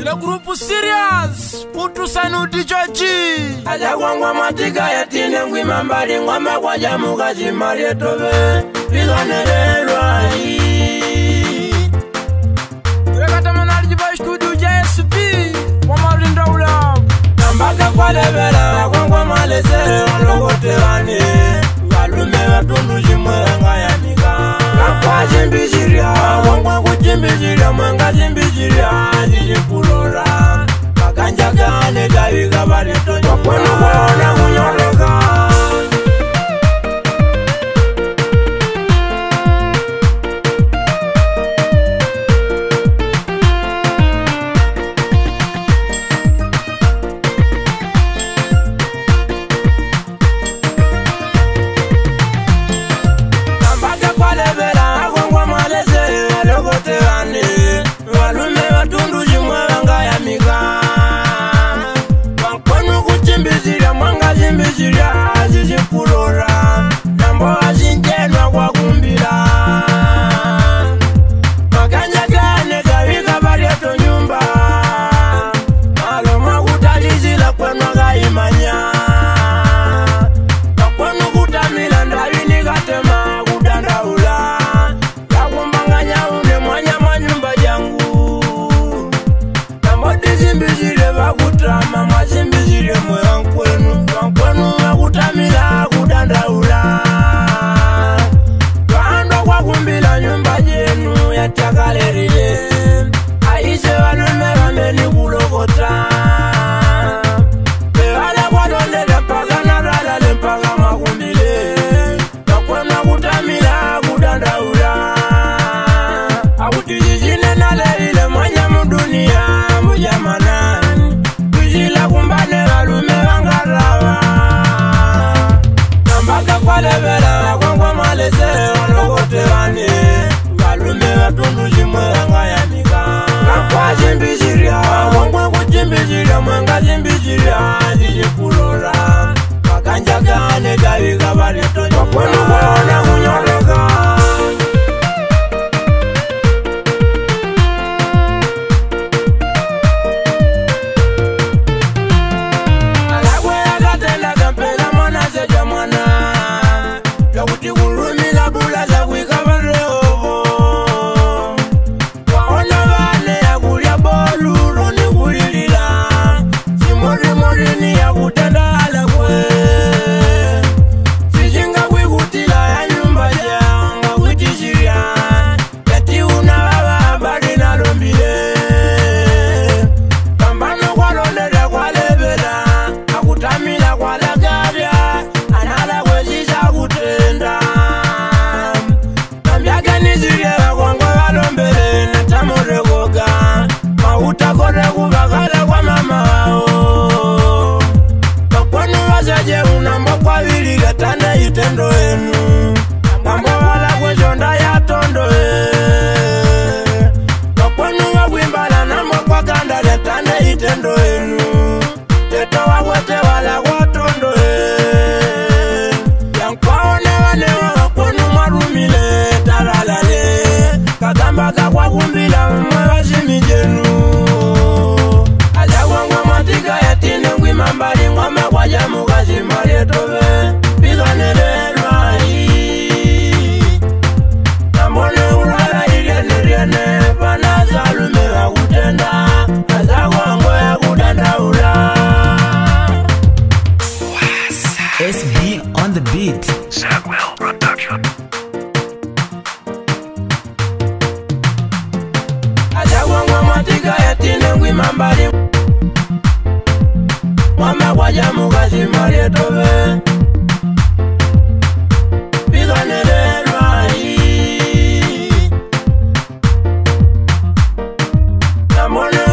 Le groupe Serious Putu Sanu Dijoji Aja kwangwa matiga ya tine ngwima mbali ngwama kwa jamu kazi marietobe Piganelelwa Wekata manalijiba studio JSP Wamarinda ula Nambaka kwa lebela kwangwa malese Ologote wani Walume watundu jimwenga ya nika Kakwa jimbijiria Kwangwa kujimbijiria mwenga jimbijiria Jijipulora Kakanja kane gawiga bareto Wakwenu kuona kunyoreka Jimbizira jijipulora Nambo azinjenwa kwa kumbira Makanya gane gawiga barieto nyumba Maloma kutalizila kwenu gaimanya Makwenu kutamila ndawini gatema kudandaula Kakumbanganya une mwanya manyumba jangu Nambo dizimbizire bakutama Mazimbizire mwe kwenu Kutamila kudandaula Kwando kwa kumbila nyumba jenu ya chakalerire Aise wanume wameni kulokota Bewala kwa dondele mpaka naralale mpaka makumbile Nakwena kutamila kudandaula Akutijijine nalele mwanya mudunia mujamanani Kujila kumbane walume wangarawa Kwa lebela kwangwa malese Ologote wani Walume watundu jimwenga ya nika Kakwa jimbijiria Kwangwa kujimbijiria mwenga jimbijiria Jijipulora Makanja kane gawiga bareto Wakwenu kuona kunyoreka Alagwe agatenda kampela mwana seja mwana Yakuti kulumila bula za kwikabare ovo Waona vane ya kulia bolu roni kulilila Simori ni ya kutenda alakwe Sijinga kwikutila ya nyumba janga kwitishiria Yati una baba habari na lombile Kambano kwa londele kwa lebela Akutamila kwa lagabia Anala kwezisa kutenda Nambiake nizirie wakwangwa walombele Natamore koga Mauta kore kubakale kwa mama wao Makwenu waseje unambo kwa wili Getane itendo enu Mambo wala kwezonda ya tondo Makwenu wakwimbala nambo kwa kanda Getane itendo enu Teto wakwete wala kwa tondo Yankwaone wanewa wakwenu marumile Taralale Kakambaka kwa kumbila mwe wazimijenu Aja kwangwa matiga ya tine ngwima mbali Ngwama kwa jamu kazi marietobe Piganelelwa Nambone urara iriene Pana zalume wa kutenda Aja kwangwa ya kudandaula SB on the beat. Sagwell Production. Aja kwangwa matiga ya tine ngwima mbali Ngwama kwa jamu kazi marietobe Piganelelwa Namone